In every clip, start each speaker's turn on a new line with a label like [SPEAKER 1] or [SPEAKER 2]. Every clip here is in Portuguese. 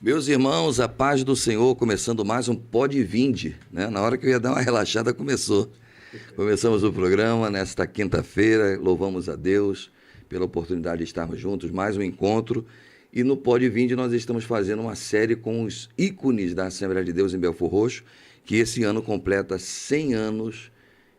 [SPEAKER 1] Meus irmãos, a paz do Senhor, começando mais um Pode Vinde, né? Na hora que eu ia dar uma relaxada, começou. Começamos o programa nesta quinta-feira, louvamos a Deus pela oportunidade de estarmos juntos, mais um encontro. E no Pode Vinde nós estamos fazendo uma série com os ícones da Assembleia de Deus em Belfor Roxo, que esse ano completa 100 anos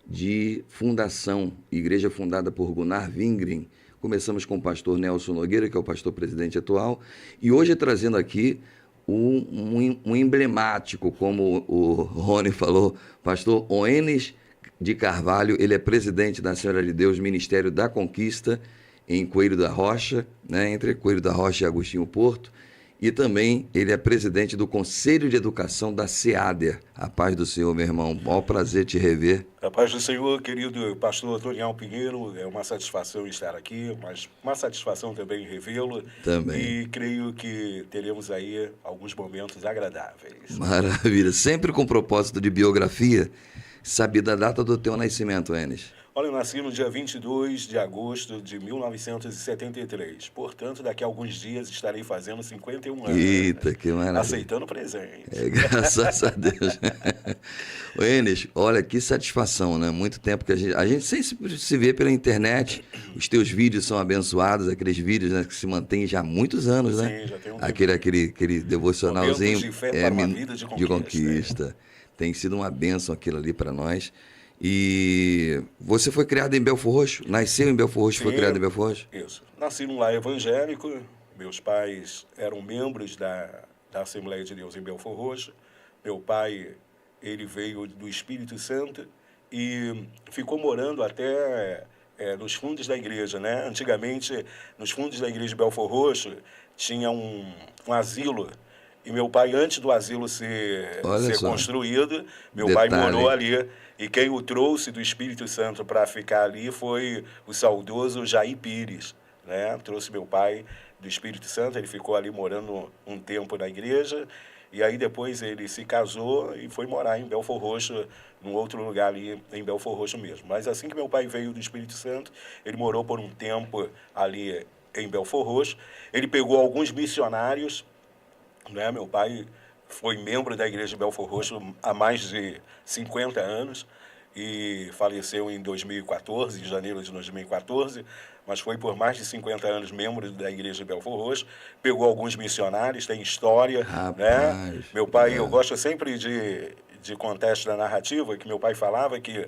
[SPEAKER 1] de fundação, igreja fundada por Gunnar Wingren. Começamos com o pastor Nelson Nogueira, que é o pastor presidente atual, e hoje trazendo aqui um emblemático, como o Rony falou, pastor Oenes de Carvalho. Ele é presidente da Assembleia de Deus, Ministério da Conquista, em Coelho da Rocha, né, entre Coelho da Rocha e Agostinho Porto, e também ele é presidente do Conselho de Educação da SEADER. A paz do Senhor, meu irmão, maior prazer te rever.
[SPEAKER 2] A paz do Senhor, querido pastor Toniel Pinheiro, é uma satisfação estar aqui, mas uma satisfação também revê-lo.
[SPEAKER 1] Também.
[SPEAKER 2] E creio que teremos aí alguns momentos agradáveis.
[SPEAKER 1] Maravilha, sempre com propósito de biografia. Sabe da data do teu nascimento, Enes?
[SPEAKER 2] Olha, eu nasci no dia 22 de agosto de 1973. Portanto, daqui a alguns dias estarei fazendo 51 anos.
[SPEAKER 1] Eita, que maravilha.
[SPEAKER 2] Aceitando presente.
[SPEAKER 1] Graças a Deus. Ô, Enes, olha, que satisfação, né? Muito tempo que a gente sempre se vê pela internet. Os teus vídeos são abençoados, aqueles vídeos, né, que se mantêm já há muitos anos, né?
[SPEAKER 2] Sim, já tem um
[SPEAKER 1] aquele devocionalzinho.
[SPEAKER 2] Momentos de fé para uma vida de
[SPEAKER 1] conquista. Tem sido uma bênção aquilo ali para nós. E você foi criado em Belfor Roxo? Nasceu em Belfor Roxo, foi criado em Belfor Roxo?
[SPEAKER 2] Isso. Nasci num lar evangélico. Meus pais eram membros da Assembleia de Deus em Belfor Roxo. Meu pai, ele veio do Espírito Santo e ficou morando até nos fundos da igreja, né? Antigamente, nos fundos da igreja de Belfor Roxo, tinha um asilo. E meu pai, antes do asilo ser construído, meu pai morou ali. E quem o trouxe do Espírito Santo para ficar ali foi o saudoso Jair Pires, né? Trouxe meu pai do Espírito Santo, ele ficou ali morando um tempo na igreja, e aí depois ele se casou e foi morar em Belfor Roxo, num outro lugar ali em Belfor Roxo mesmo. Mas assim que meu pai veio do Espírito Santo, ele morou por um tempo ali em Belfor Roxo. Ele pegou alguns missionários, né? Meu pai foi membro da igreja de Belfor Roxo há mais de 50 anos e faleceu em 2014, em janeiro de 2014, mas foi por mais de 50 anos membro da igreja de Belfor Roxo. Pegou alguns missionários, tem história.
[SPEAKER 1] Rapaz,
[SPEAKER 2] né? Meu pai, eu gosto sempre de contar esta narrativa, que meu pai falava que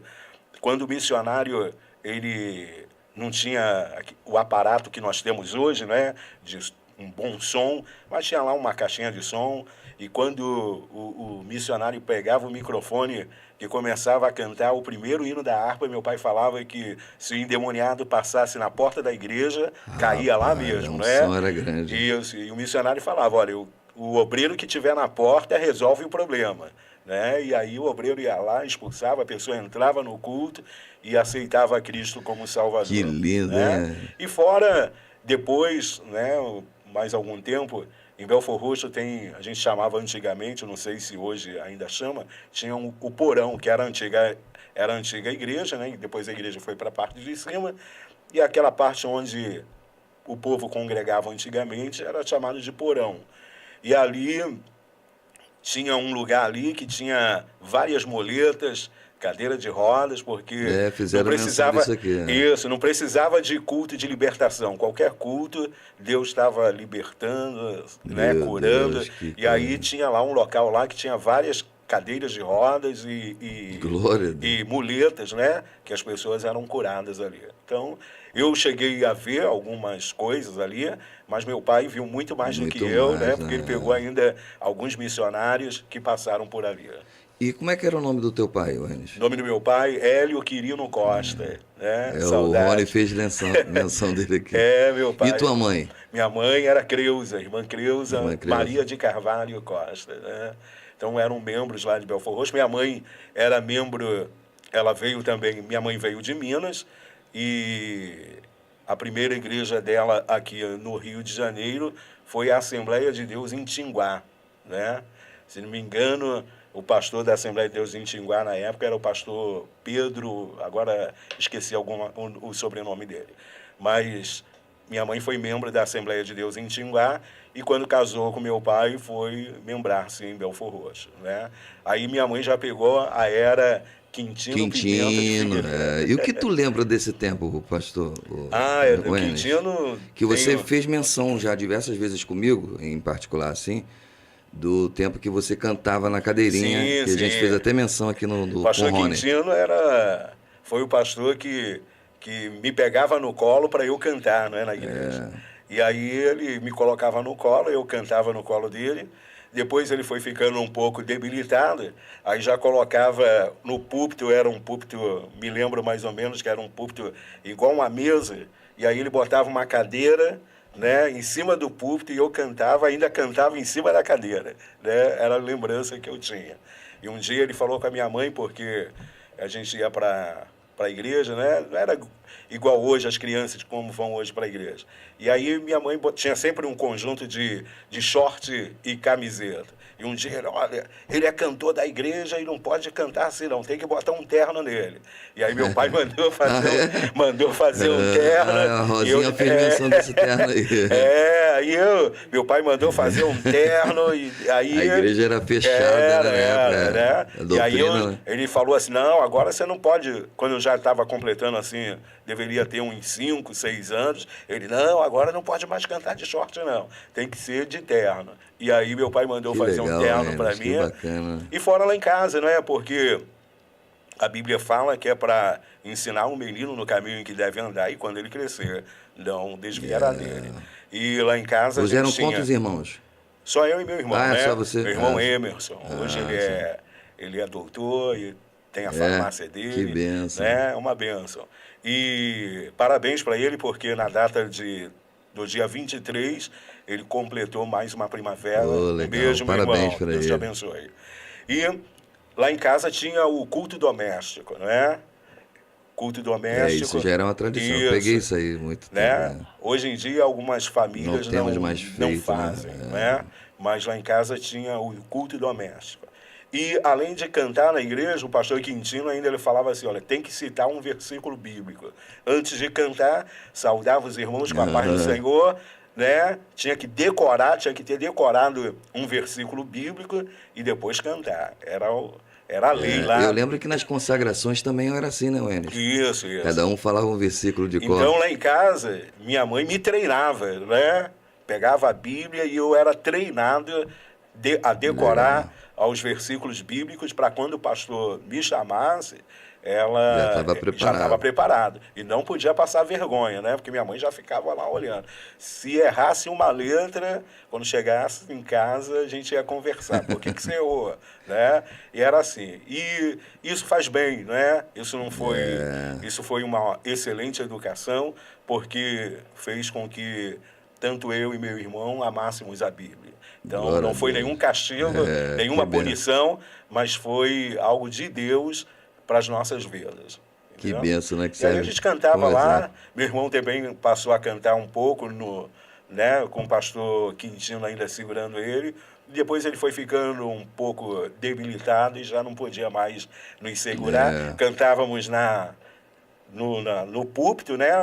[SPEAKER 2] quando o missionário ele não tinha o aparato que nós temos hoje, né, de um bom som, mas tinha lá uma caixinha de som, e quando o missionário pegava o microfone e começava a cantar o primeiro hino da harpa, meu pai falava que se o endemoniado passasse na porta da igreja, caía lá mesmo, né?
[SPEAKER 1] O som era grande.
[SPEAKER 2] E o missionário falava, olha, o obreiro que estiver na porta resolve o problema. Né? E aí o obreiro ia lá, expulsava, a pessoa entrava no culto e aceitava Cristo como Salvador.
[SPEAKER 1] Que lindo,
[SPEAKER 2] né? E fora, depois, né, mais algum tempo, em Belfor Roxo tem, a gente chamava antigamente, não sei se hoje ainda chama, tinha o porão, que era a antiga igreja, né? E depois a igreja foi para a parte de cima, e aquela parte onde o povo congregava antigamente era chamado de porão. E ali tinha um lugar ali que tinha várias moletas, cadeira de rodas, porque
[SPEAKER 1] não precisava disso aqui, né?
[SPEAKER 2] Isso, não precisava de culto de libertação. Qualquer culto, Deus estava libertando, né, curando. Deus, e aí tinha lá um local lá que tinha várias cadeiras de rodas e muletas, né, que as pessoas eram curadas ali. Então, eu cheguei a ver algumas coisas ali, mas meu pai viu muito mais do que eu, né, porque ele pegou ainda alguns missionários que passaram por ali.
[SPEAKER 1] E como é que era o nome do teu pai, Enes?
[SPEAKER 2] O nome do meu pai, Hélio Quirino Costa. Né?
[SPEAKER 1] O Rony fez menção dele aqui.
[SPEAKER 2] Meu pai.
[SPEAKER 1] E tua mãe?
[SPEAKER 2] Minha mãe era Creuza, irmã Creuza, Maria de Carvalho Costa. Né? Então eram membros lá de Belfor Roxo. Minha mãe era membro, ela veio também, minha mãe veio de Minas, e a primeira igreja dela aqui no Rio de Janeiro foi a Assembleia de Deus em Tinguá. Né? Se não me engano, o pastor da Assembleia de Deus em Tinguá, na época, era o pastor Pedro, agora esqueci o sobrenome dele. Mas minha mãe foi membro da Assembleia de Deus em Tinguá, e quando casou com meu pai, foi membrar-se em Belfor Roxo, né? Aí minha mãe já pegou a era Quintino Pimenta de Figueiredo.
[SPEAKER 1] E o que tu lembra desse tempo, pastor?
[SPEAKER 2] O Quintino...
[SPEAKER 1] Que você fez menção já diversas vezes comigo, em particular, assim, do tempo que você cantava na cadeirinha,
[SPEAKER 2] sim,
[SPEAKER 1] que a gente fez até menção aqui no
[SPEAKER 2] o pastor
[SPEAKER 1] Rony.
[SPEAKER 2] Quintino foi o pastor que me pegava no colo para eu cantar, não é, na igreja. E aí ele me colocava no colo, eu cantava no colo dele. Depois ele foi ficando um pouco debilitado, aí já colocava no púlpito, era um púlpito, me lembro mais ou menos que era um púlpito igual uma mesa, e aí ele botava uma cadeira, né, em cima do púlpito, e eu cantava, ainda cantava em cima da cadeira, né? Era a lembrança que eu tinha. E um dia ele falou com a minha mãe, porque a gente ia para a igreja, né? Não era igual hoje as crianças como vão hoje para a igreja. E aí minha mãe tinha sempre um conjunto de short e camiseta. E um dia, olha, ele é cantor da igreja e não pode cantar assim não, tem que botar um terno nele. E aí meu pai mandou fazer um terno.
[SPEAKER 1] A Rosinha fez menção desse terno aí.
[SPEAKER 2] Aí meu pai mandou fazer um terno e aí...
[SPEAKER 1] A igreja era fechada,
[SPEAKER 2] né? E aí ele falou assim, não, agora você não pode, quando eu já estava completando assim, deveria ter uns 5, 6 anos, ele, não, agora não pode mais cantar de short não, tem que ser de terno. E aí meu pai mandou fazer um terno para mim.
[SPEAKER 1] Bacana.
[SPEAKER 2] E fora lá em casa, né? Porque a Bíblia fala que é para ensinar um menino no caminho em que deve andar e quando ele crescer, não desviará dele. E lá em casa
[SPEAKER 1] Vocês eram quantos irmãos?
[SPEAKER 2] Só eu e meu irmão, né?
[SPEAKER 1] Só você?
[SPEAKER 2] Meu irmão Emerson. Hoje ele é doutor e tem a farmácia dele.
[SPEAKER 1] Que bênção.
[SPEAKER 2] Né? Uma bênção. E parabéns para ele, porque na data do dia 23, ele completou mais uma primavera.
[SPEAKER 1] Um
[SPEAKER 2] beijo, meu irmão.
[SPEAKER 1] Parabéns para ele.
[SPEAKER 2] Deus te abençoe. E lá em casa tinha o culto doméstico, né? Culto doméstico.
[SPEAKER 1] Isso já era uma tradição. Eu peguei isso aí muito tempo.
[SPEAKER 2] Né? Hoje em dia, algumas famílias não fazem, né? Mas lá em casa tinha o culto doméstico. E, além de cantar na igreja, o pastor Quintino ainda ele falava assim, olha, tem que citar um versículo bíblico. Antes de cantar, saudava os irmãos com a paz do Senhor, né? Tinha que ter decorado um versículo bíblico e depois cantar. Era a lei lá.
[SPEAKER 1] Eu lembro que nas consagrações também era assim, né, Wênis?
[SPEAKER 2] Isso.
[SPEAKER 1] Cada um falava um versículo de cor.
[SPEAKER 2] Então, lá em casa, minha mãe me treinava, né? Pegava a Bíblia e eu era treinado a decorar aos versículos bíblicos para quando o pastor me chamasse, ela já estava preparada. E não podia passar vergonha, né? Porque minha mãe já ficava lá olhando. Se errasse uma letra, quando chegasse em casa, a gente ia conversar. Por que você errou? Né? E era assim. E isso faz bem, né? Isso foi uma excelente educação, porque fez com que tanto eu e meu irmão amássemos a Bíblia. Então, não foi nenhum castigo, nenhuma punição, mas foi algo de Deus para as nossas vidas.
[SPEAKER 1] Que bênção, né?
[SPEAKER 2] E aí a gente cantava lá, meu irmão também passou a cantar um pouco, né, com o pastor Quintino ainda segurando ele. Depois ele foi ficando um pouco debilitado e já não podia mais nos segurar. Cantávamos no púlpito, né?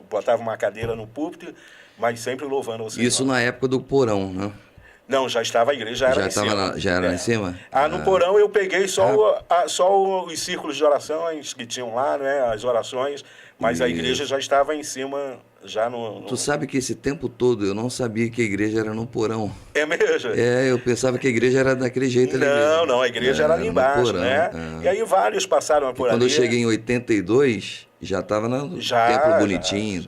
[SPEAKER 2] Botava uma cadeira no púlpito, mas sempre louvando o Senhor.
[SPEAKER 1] Isso na época do porão, né?
[SPEAKER 2] Não, já estava a igreja, já era em cima.
[SPEAKER 1] Já era lá em cima?
[SPEAKER 2] No porão eu peguei só os círculos de orações que tinham lá, né? As orações, mas a igreja já estava em cima, já no...
[SPEAKER 1] Tu sabe que esse tempo todo eu não sabia que a igreja era no porão.
[SPEAKER 2] É mesmo?
[SPEAKER 1] Eu pensava que a igreja era daquele jeito ali.
[SPEAKER 2] Não, a igreja era ali embaixo, porão, né? E aí vários passaram por ali.
[SPEAKER 1] Quando eu cheguei em 82, já estava no templo bonitinho,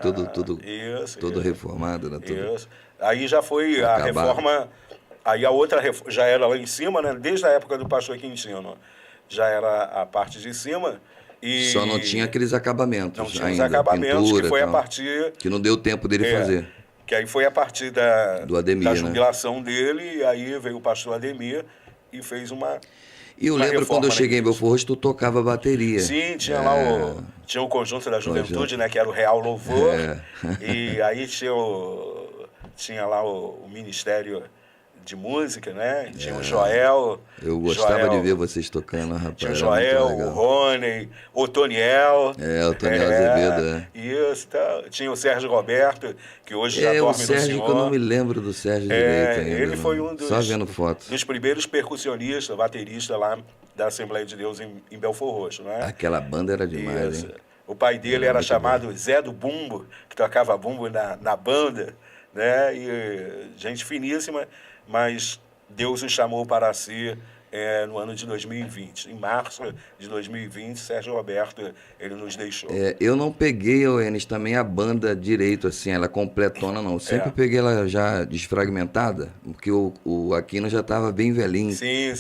[SPEAKER 1] todo reformado, né?
[SPEAKER 2] Isso. Aí já foi a reforma... Aí a outra já era lá em cima, né? Desde a época do pastor Quintino. Já era a parte de cima. E
[SPEAKER 1] só não tinha aqueles acabamentos.
[SPEAKER 2] Não tinha ainda, os acabamentos, pintura, que foi a partir...
[SPEAKER 1] Que não deu tempo dele fazer.
[SPEAKER 2] Que aí foi a partir da jubilação dele, e aí veio o pastor Ademir e fez uma...
[SPEAKER 1] E eu lembro quando eu cheguei em Belfor Roxo, tu tocava bateria.
[SPEAKER 2] Sim, tinha lá tinha o Conjunto da Juventude, né? Que era o Real Louvor. E aí tinha lá o Ministério de música, né? Tinha o Joel.
[SPEAKER 1] Eu gostava de ver vocês tocando, rapaz.
[SPEAKER 2] Tinha o Joel, o Rony, o Toniel.
[SPEAKER 1] O Toniel Azevedo,
[SPEAKER 2] Isso, tá. Tinha o Sérgio Roberto, que hoje já dorme
[SPEAKER 1] o
[SPEAKER 2] no
[SPEAKER 1] Sérgio,
[SPEAKER 2] Senhor.
[SPEAKER 1] que eu não me lembro do Sérgio direito ainda.
[SPEAKER 2] Ele foi
[SPEAKER 1] Só vendo fotos.
[SPEAKER 2] dos primeiros percussionistas, bateristas lá da Assembleia de Deus em Belfor Roxo, né?
[SPEAKER 1] Aquela banda era demais, hein?
[SPEAKER 2] O pai dele era chamado Zé do Bumbo, que tocava bumbo na banda, né? E gente finíssima, mas Deus o chamou para si no ano de 2020. Em março de 2020, Sérgio Roberto, ele nos deixou.
[SPEAKER 1] Eu não peguei, Enes, também a banda direito, assim, ela completona, não. Sempre peguei ela já desfragmentada, porque o Aquino já estava bem velhinho.
[SPEAKER 2] Sim.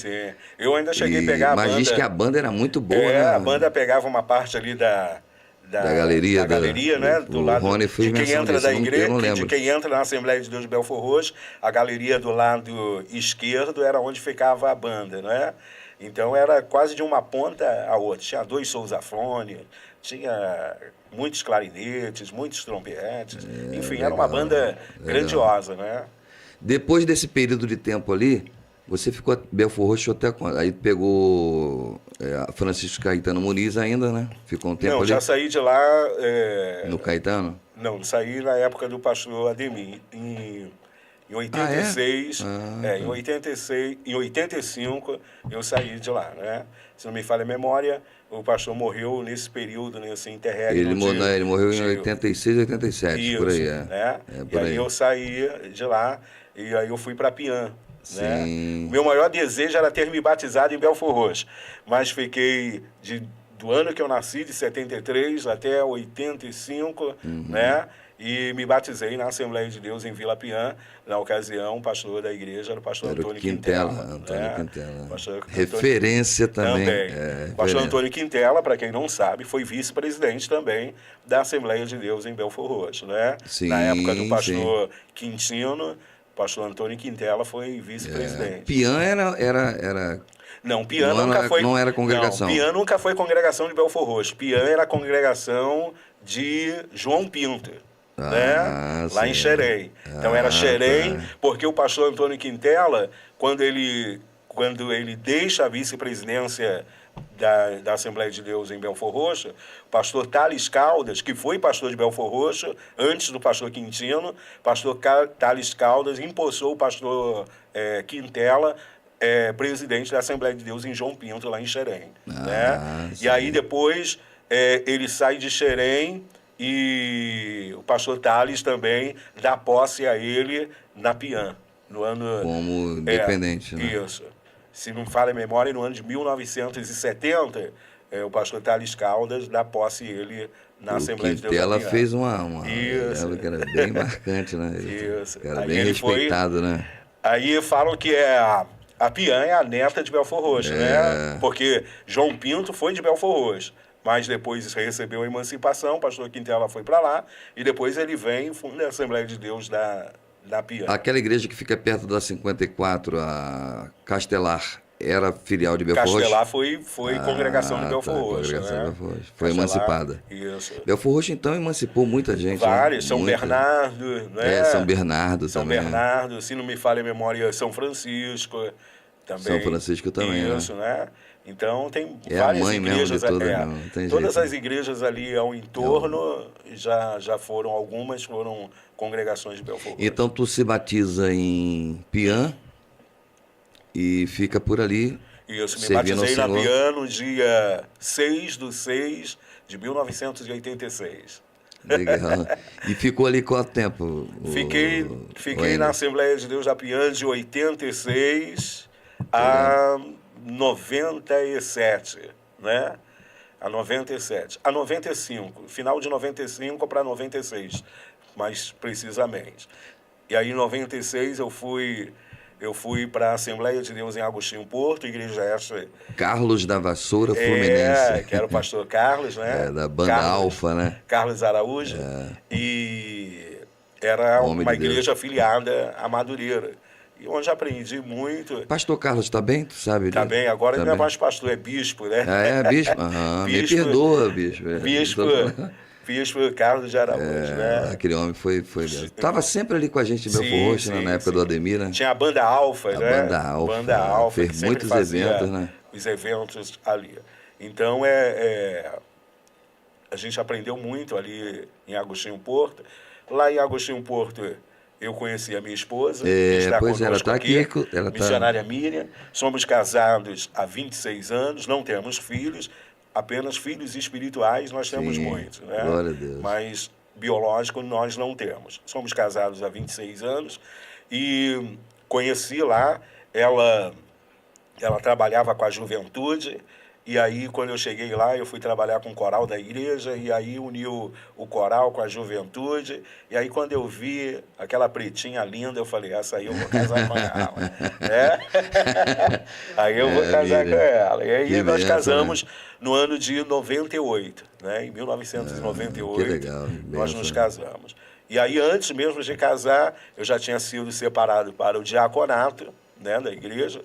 [SPEAKER 2] Eu ainda cheguei a pegar a banda.
[SPEAKER 1] Mas diz que a banda era muito boa, né?
[SPEAKER 2] A banda pegava uma parte ali da galeria, né? Do lado de quem entra da igreja, de quem entra na Assembleia de Deus de Belfor Roxo, a galeria do lado esquerdo era onde ficava a banda, né? Então era quase de uma ponta a outra. Tinha 2 sousafones, tinha muitos clarinetes, muitos trompetes, enfim,
[SPEAKER 1] legal,
[SPEAKER 2] era uma banda grandiosa, né?
[SPEAKER 1] Depois desse período de tempo ali, você ficou Belfor Roxo até quando? Aí pegou Francisco Caetano Muniz ainda, né? Ficou um tempo ali?
[SPEAKER 2] Não, já saí de lá...
[SPEAKER 1] No Caetano?
[SPEAKER 2] Não, saí na época do pastor Ademir. Em 86, em 86, em 85 eu saí de lá, né? Se não me falha a memória, o pastor morreu nesse período, nesse interregno.
[SPEAKER 1] Ele morreu em 86, 87, isso, por aí.
[SPEAKER 2] Né?
[SPEAKER 1] Por
[SPEAKER 2] aí eu saí de lá e aí eu fui para Pian. Né?
[SPEAKER 1] Sim.
[SPEAKER 2] Meu maior desejo era ter me batizado em Belfor Roxo, mas fiquei do ano que eu nasci, de 73 até 85, né? E me batizei na Assembleia de Deus em Vila Pian. Na ocasião, o pastor da igreja era o pastor Antônio Quintela.
[SPEAKER 1] Antônio Quintela.
[SPEAKER 2] Pastor
[SPEAKER 1] referência também.
[SPEAKER 2] O pastor Antônio Quintela, para quem não sabe, foi vice-presidente também da Assembleia de Deus em Belfor Roxo, né?
[SPEAKER 1] Sim,
[SPEAKER 2] na época do pastor Quintino, o pastor Antônio Quintela foi vice-presidente.
[SPEAKER 1] Pian era...
[SPEAKER 2] Não, Pian nunca foi...
[SPEAKER 1] Não era congregação.
[SPEAKER 2] Não, Pian nunca foi congregação de Belfor Roxo. Pian era a congregação de João Pinto. Né? Lá em Xerém. Então era Xerém, porque o pastor Antônio Quintela, quando ele deixa a vice-presidência da Assembleia de Deus em Belfor Roxo, o pastor Thales Caldas, que foi pastor de Belfor Roxo, antes do pastor Quintino, pastor Thales Caldas empossou o pastor Quintela, presidente da Assembleia de Deus em João Pinto, lá em Xerém. Né? E aí depois ele sai de Xerém e o pastor Thales também dá posse a ele na Pian, no ano...
[SPEAKER 1] Como dependente, né?
[SPEAKER 2] Isso. Se não me falha a memória, no ano de 1970, o pastor Thales Caldas dá posse a ele na Assembleia de Deus.
[SPEAKER 1] Ela fez uma que era bem marcante, né?
[SPEAKER 2] Isso.
[SPEAKER 1] Era bem respeitado, né?
[SPEAKER 2] Aí falam que a Pian é a neta de Belfor Roxo, né? Porque João Pinto foi de Belfor Roxo, mas depois recebeu a emancipação, o pastor Quintela foi para lá, e depois ele vem e funda a Assembleia de Deus da Pian.
[SPEAKER 1] Aquela igreja que fica perto da 54, a Castelar, era filial de Belfor Roxo?
[SPEAKER 2] Castelar foi congregação de Belfor Roxo.
[SPEAKER 1] Congregação de Belfor Roxo. Foi emancipada.
[SPEAKER 2] Isso.
[SPEAKER 1] Belfor Roxo, então, emancipou muita gente.
[SPEAKER 2] Vários, São Bernardo, né?
[SPEAKER 1] São Bernardo
[SPEAKER 2] São
[SPEAKER 1] também.
[SPEAKER 2] São Bernardo, se não me falha a memória, São Francisco também.
[SPEAKER 1] São Francisco também,
[SPEAKER 2] Isso, né? Então, tem
[SPEAKER 1] várias
[SPEAKER 2] várias
[SPEAKER 1] a mãe
[SPEAKER 2] igrejas
[SPEAKER 1] mesmo de todas,
[SPEAKER 2] todas as igrejas ali ao entorno já foram, algumas foram congregações de Belfor Roxo.
[SPEAKER 1] Então, tu se batiza em Pian e fica por ali.
[SPEAKER 2] Isso, me batizei na Pian no dia 6/6 de 1986.
[SPEAKER 1] Legal. E ficou ali quanto tempo?
[SPEAKER 2] Fiquei na Assembleia de Deus da Pian de 86 a 97, né? A 97. A 95, final de 95 para 96, mais precisamente. E aí em 96 eu fui para a Assembleia de Deus em Agostinho Porto, igreja essa...
[SPEAKER 1] Carlos da Vassoura Fluminense.
[SPEAKER 2] Que era o pastor Carlos, né?
[SPEAKER 1] Da banda Alfa, né?
[SPEAKER 2] Carlos Araújo. E era uma igreja afiliada à Madureira. E onde aprendi muito...
[SPEAKER 1] Pastor Carlos está bem, tu sabe?
[SPEAKER 2] Está bem, agora ele não é mais pastor, é bispo, né?
[SPEAKER 1] Bispo? Bispo. Me perdoa, bispo.
[SPEAKER 2] Bispo Bispo Carlos de Araújo, né?
[SPEAKER 1] Aquele homem foi estava sempre ali com a gente em Belfort Roxo, né, na época do Ademir, né?
[SPEAKER 2] Tinha a Banda Alfa,
[SPEAKER 1] A
[SPEAKER 2] né?
[SPEAKER 1] Banda Alfa,
[SPEAKER 2] Banda Alfa,
[SPEAKER 1] fez
[SPEAKER 2] que sempre
[SPEAKER 1] muitos
[SPEAKER 2] fazia
[SPEAKER 1] eventos, né?
[SPEAKER 2] os eventos ali. Então, a gente aprendeu muito ali em Agostinho Porto. Lá em Agostinho Porto, eu conheci a minha esposa, que está
[SPEAKER 1] Pois ela
[SPEAKER 2] conosco
[SPEAKER 1] está aqui,
[SPEAKER 2] missionária Miriam. Somos casados há 26 anos, não temos filhos, apenas filhos espirituais nós temos muitos, né?
[SPEAKER 1] Glória a Deus.
[SPEAKER 2] Mas biológico nós não temos. Somos casados há 26 anos e conheci lá, ela trabalhava com a juventude. E aí, quando eu cheguei lá, eu fui trabalhar com o coral da igreja, e aí uniu o coral com a juventude. E aí, quando eu vi aquela pretinha linda, eu falei, essa aí eu vou casar com ela. Aí eu vou casar com ela. E aí nós casamos no ano de 98, né? Em 1998,
[SPEAKER 1] que legal,
[SPEAKER 2] nós nos casamos. E aí, antes mesmo de casar, eu já tinha sido separado para o diaconato, né, da igreja.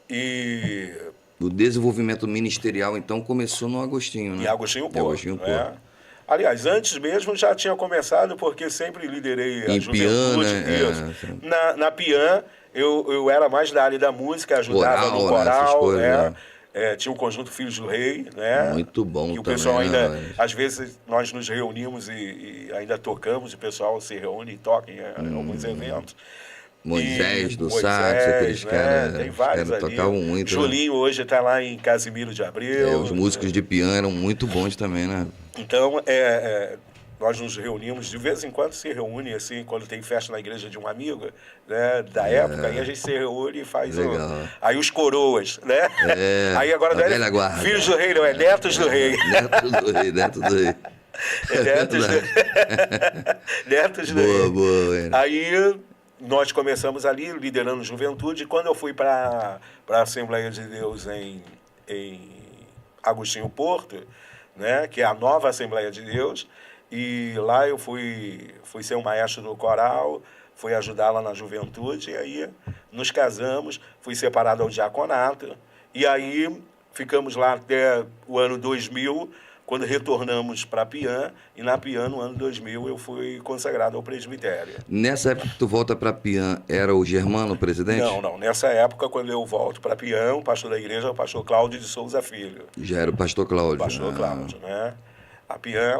[SPEAKER 2] E
[SPEAKER 1] o desenvolvimento ministerial, então, começou no Agostinho, né?
[SPEAKER 2] Em Agostinho Porto. Aliás, antes mesmo já tinha começado, porque sempre liderei a juventude.
[SPEAKER 1] Pian, né?
[SPEAKER 2] Na Pian, eu era mais da área da música, ajudava no coral.
[SPEAKER 1] Coisas,
[SPEAKER 2] tinha o Conjunto Filhos do Rei, né?
[SPEAKER 1] Muito bom
[SPEAKER 2] que o
[SPEAKER 1] também,
[SPEAKER 2] pessoal ainda,
[SPEAKER 1] né?
[SPEAKER 2] às vezes, nós nos reunimos e ainda tocamos, o pessoal se reúne e toca em alguns eventos.
[SPEAKER 1] Moisés do sax, aqueles caras,
[SPEAKER 2] tem vários ali.
[SPEAKER 1] Tocavam muito.
[SPEAKER 2] Julinho hoje está lá em Casimiro de Abreu.
[SPEAKER 1] Os músicos de piano eram muito bons também, né?
[SPEAKER 2] Então, nós nos reunimos, de vez em quando se reúne, assim, quando tem festa na igreja de um amigo, né, da época, aí a gente se reúne e faz aí os coroas, né? Aí agora não é
[SPEAKER 1] guarda.
[SPEAKER 2] Filhos do Rei, não, é Netos do Rei.
[SPEAKER 1] Netos do Rei, Netos do Rei.
[SPEAKER 2] Netos do Rei.
[SPEAKER 1] Boa.
[SPEAKER 2] Aí nós começamos ali, liderando juventude, e quando eu fui para a Assembleia de Deus em Agostinho Porto, né, que é a nova Assembleia de Deus, e lá eu fui ser um maestro do coral, fui ajudá-la na juventude, e aí nos casamos, fui separado ao diaconato, e aí ficamos lá até o ano 2000, quando retornamos para a Pian, e na Pian, no ano 2000, eu fui consagrado ao presbitério.
[SPEAKER 1] Nessa época que tu volta para a Pian, era o Germano o presidente?
[SPEAKER 2] Não. Nessa época, quando eu volto para a Pian, o pastor da igreja é o pastor Cláudio de Souza Filho.
[SPEAKER 1] Já era o pastor Cláudio.
[SPEAKER 2] Pastor Cláudio, né? A Pian,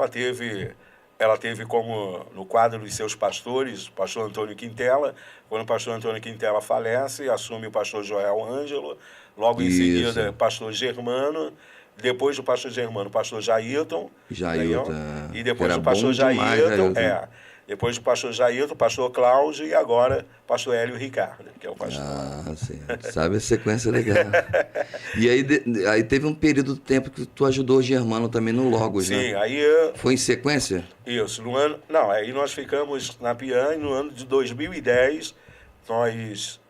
[SPEAKER 2] ela teve como, no quadro dos seus pastores, o pastor Antônio Quintela. Quando o pastor Antônio Quintela falece, assume o pastor Joel Ângelo. Logo em seguida, pastor Germano. Depois do pastor Germano, o pastor Jailton. E depois do pastor Jailton, depois do pastor Jailton, o pastor Cláudio e agora o pastor Hélio Ricardo, que é o pastor.
[SPEAKER 1] Sim. Sabe a sequência legal. E aí teve um período de tempo que tu ajudou o Germano também no Logos, né?
[SPEAKER 2] Sim, aí...
[SPEAKER 1] Foi em sequência?
[SPEAKER 2] Isso. Aí nós ficamos na Pian e no ano de 2010 nós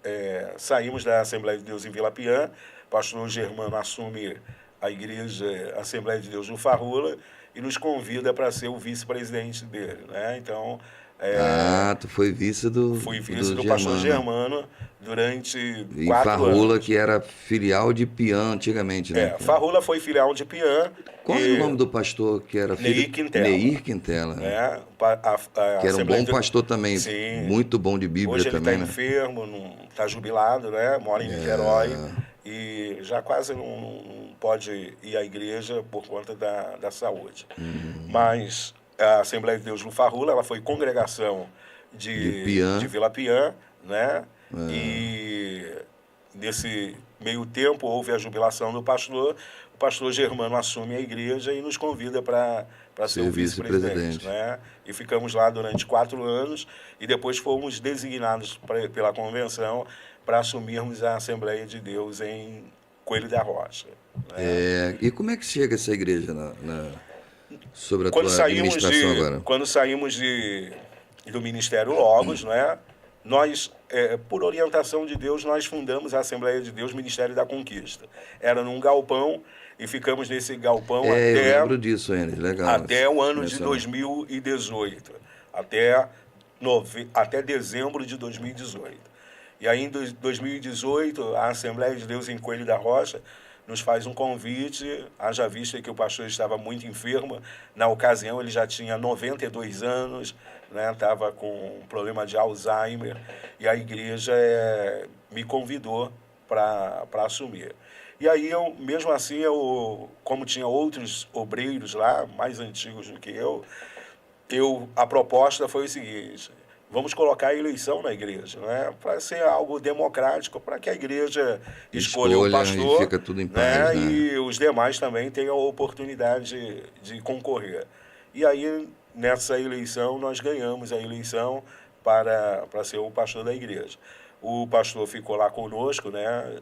[SPEAKER 2] saímos da Assembleia de Deus em Vila Pian. O pastor Germano assume a igreja Assembleia de Deus do Farroula e nos convida para ser o vice-presidente dele, né? Então...
[SPEAKER 1] tu foi vice do
[SPEAKER 2] Fui vice do pastor Germano durante 4 anos.
[SPEAKER 1] Farroula, que era filial de Pian antigamente, né?
[SPEAKER 2] Farroula foi filial de Pian.
[SPEAKER 1] Qual é o nome do pastor que era filho?
[SPEAKER 2] Neir Quintela.
[SPEAKER 1] Neir Quintela. Que era um bom pastor também,
[SPEAKER 2] sim.
[SPEAKER 1] Muito bom de Bíblia
[SPEAKER 2] hoje
[SPEAKER 1] também.
[SPEAKER 2] Hoje ele está enfermo, está jubilado, né? Mora em Niterói e já quase não pode ir à igreja por conta da saúde. Mas a Assembleia de Deus no Farroula, ela foi congregação de Vila Pian, né? E nesse meio tempo houve a jubilação do pastor. O pastor Germano assume a igreja e nos convida para ser o vice-presidente, né? E ficamos lá durante 4 anos e depois fomos designados pela convenção para assumirmos a Assembleia de Deus em Coelho da Rocha. Né?
[SPEAKER 1] E como é que chega essa igreja sobre a tua administração agora?
[SPEAKER 2] Quando saímos do Ministério Logos, né? Nós, por orientação de Deus, nós fundamos a Assembleia de Deus Ministério da Conquista. Era num galpão e ficamos nesse galpão
[SPEAKER 1] eu lembro disso, Enes, legal.
[SPEAKER 2] Até o ano de 2018, até dezembro de 2018. E aí, em 2018, a Assembleia de Deus em Coelho da Rocha nos faz um convite, haja vista que o pastor estava muito enfermo. Na ocasião, ele já tinha 92 anos, né? Estava com um problema de Alzheimer, e a igreja me convidou para assumir. E aí, mesmo assim, como tinha outros obreiros lá, mais antigos do que a proposta foi o seguinte: vamos colocar a eleição na igreja, né? Para ser algo democrático, para que a igreja escolha o pastor,
[SPEAKER 1] e fica tudo em paz, né?
[SPEAKER 2] E os demais também tenham a oportunidade de concorrer. E aí, nessa eleição, nós ganhamos a eleição para ser o pastor da igreja. O pastor ficou lá conosco, né?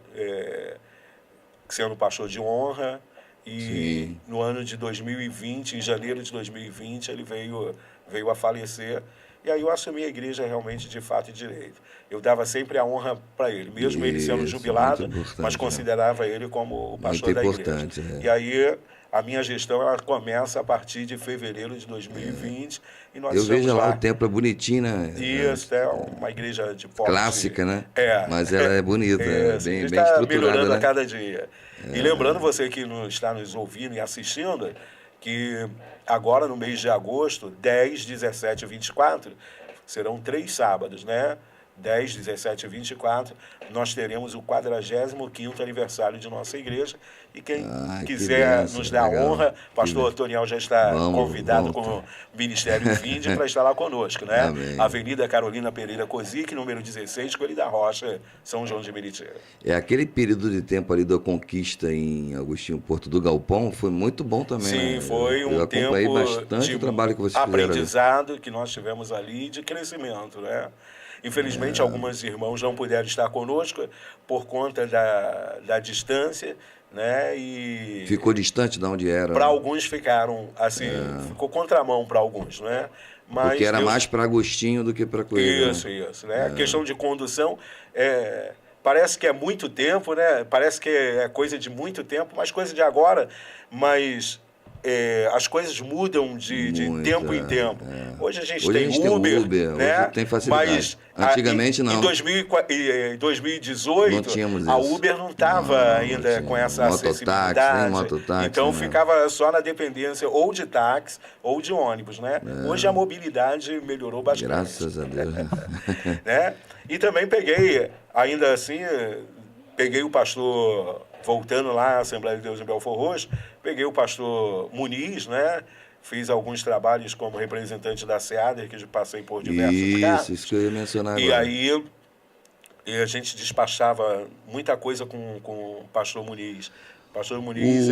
[SPEAKER 2] Sendo pastor de honra, e
[SPEAKER 1] Sim.
[SPEAKER 2] no ano de 2020, em janeiro de 2020, ele veio a falecer, e aí eu assumi a igreja realmente de fato e direito. Eu dava sempre a honra para ele, mesmo ele sendo jubilado, mas considerava ele como o pastor da igreja. E aí a minha gestão ela começa a partir de fevereiro de 2020, e nós
[SPEAKER 1] eu vejo lá
[SPEAKER 2] lá.
[SPEAKER 1] O templo é bonitinho, né?
[SPEAKER 2] Isso, é uma igreja de porte...
[SPEAKER 1] Clássica, né? Mas ela é bonita, bem
[SPEAKER 2] está
[SPEAKER 1] estruturada,
[SPEAKER 2] melhorando,
[SPEAKER 1] né?
[SPEAKER 2] a cada dia. E lembrando você que está nos ouvindo e assistindo, que agora no mês de agosto, 10, 17 e 24, serão 3 sábados, né? 10, 17 e 24, nós teremos o 45º aniversário de nossa igreja. E quem quiser nos dar a honra, pastor Toniel já está convidado com o Ministério Vinde para estar lá conosco, né?
[SPEAKER 1] Amém.
[SPEAKER 2] Avenida Carolina Pereira Cosic, número 16, Coelho da Rocha, São João de Meriti.
[SPEAKER 1] Aquele período de tempo ali da conquista em Agostinho Porto do Galpão foi muito bom também.
[SPEAKER 2] Sim,
[SPEAKER 1] né?
[SPEAKER 2] foi um tempo
[SPEAKER 1] bastante
[SPEAKER 2] de
[SPEAKER 1] o trabalho que vocês
[SPEAKER 2] aprendizado
[SPEAKER 1] fizeram,
[SPEAKER 2] que nós tivemos ali, de crescimento, né? Infelizmente, alguns irmãos não puderam estar conosco por conta da distância, né? E
[SPEAKER 1] ficou distante de onde era?
[SPEAKER 2] Para alguns ficaram, assim, ficou contramão para alguns, né? Mas
[SPEAKER 1] porque era mais para Agostinho do que para Coelho.
[SPEAKER 2] Isso, né? A questão de condução, parece que é muito tempo, né? Parece que é coisa de muito tempo, mas coisa de agora, mas... as coisas mudam de tempo em tempo. Hoje a gente tem Uber, né?
[SPEAKER 1] Hoje tem facilidade.
[SPEAKER 2] Mas
[SPEAKER 1] antigamente não.
[SPEAKER 2] Em 2018,
[SPEAKER 1] não tínhamos
[SPEAKER 2] a
[SPEAKER 1] isso.
[SPEAKER 2] Uber não estava ainda com essa acessibilidade.
[SPEAKER 1] Mototáxi,
[SPEAKER 2] então ficava só na dependência ou de táxi ou de ônibus, né? Hoje a mobilidade melhorou bastante.
[SPEAKER 1] Graças a Deus.
[SPEAKER 2] Né? E também peguei o pastor... Voltando lá à Assembleia de Deus em Belford Roxo, peguei o pastor Muniz, né? Fiz alguns trabalhos como representante da SEADER, que passei por diversos cargos.
[SPEAKER 1] Isso que eu ia mencionar
[SPEAKER 2] agora.
[SPEAKER 1] E
[SPEAKER 2] aí a gente despachava muita coisa com o pastor Muniz. O pastor Muniz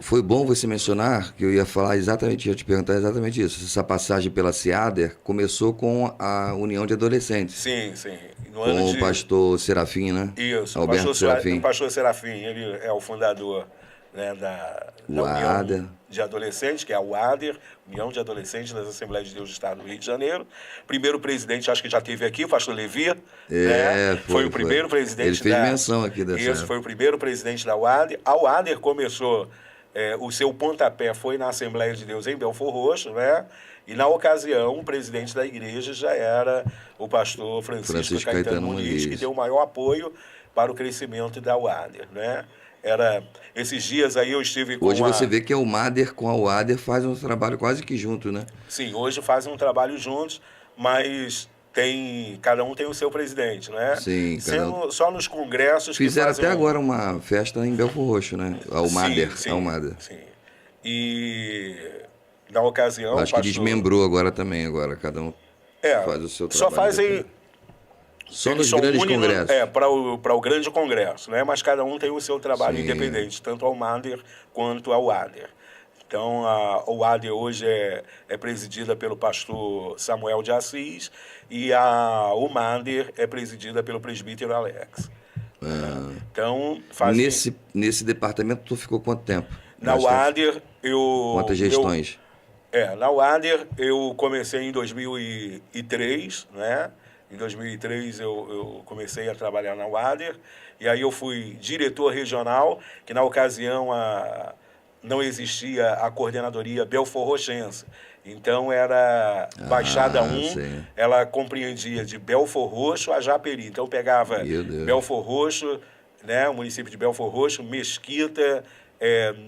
[SPEAKER 1] Foi bom você mencionar, que eu ia falar exatamente, ia te perguntar exatamente isso. Essa passagem pela SEADER começou com a União de Adolescentes.
[SPEAKER 2] Sim, sim.
[SPEAKER 1] Com o pastor Serafim, né?
[SPEAKER 2] Isso,
[SPEAKER 1] Alberto Serafim.
[SPEAKER 2] O pastor Serafim, ele é o fundador, né, da União de Adolescentes, que é a UADER, União de Adolescentes das Assembleias de Deus do Estado do Rio de Janeiro. Primeiro presidente, acho que já teve aqui, o pastor Levi. Né? Foi o primeiro presidente.
[SPEAKER 1] Ele fez menção aqui dessa.
[SPEAKER 2] Isso, foi o primeiro presidente da UADER. A UADER começou, o seu pontapé foi na Assembleia de Deus em Belford Roxo, né? E, na ocasião, o presidente da igreja já era o pastor Francisco Caetano Muniz, que deu o maior apoio para o crescimento da UADER, né? Esses dias aí eu estive com
[SPEAKER 1] Hoje você vê que a UMADER com a UADER faz um trabalho quase que junto, né?
[SPEAKER 2] Sim, hoje fazem um trabalho juntos, mas cada um tem o seu presidente, né?
[SPEAKER 1] Sim,
[SPEAKER 2] só nos congressos
[SPEAKER 1] fizeram
[SPEAKER 2] que fazem
[SPEAKER 1] até agora uma festa em Belford Roxo, né? A UMADER.
[SPEAKER 2] Sim. E... Na ocasião...
[SPEAKER 1] Acho que desmembrou agora também, cada um faz o seu trabalho.
[SPEAKER 2] Só fazem...
[SPEAKER 1] Só nos grandes congressos.
[SPEAKER 2] Para o grande congresso, né? Mas cada um tem o seu trabalho independente, tanto a UMADER quanto a UADER. Então, a UADER hoje é presidida pelo pastor Samuel de Assis e a UMADER é presidida pelo presbítero Alex. Então,
[SPEAKER 1] Nesse departamento, tu ficou quanto tempo?
[SPEAKER 2] Na UADER,
[SPEAKER 1] Quantas gestões?
[SPEAKER 2] Na UADER, eu comecei em 2003, né? Em 2003 eu comecei a trabalhar na UADER, e aí eu fui diretor regional, que na ocasião não existia a coordenadoria Belford Roxense. Então era Baixada 1, ela compreendia de Belford Roxo a Japeri. Então pegava Belford Roxo, né? O município de Belfor Roxo, Mesquita,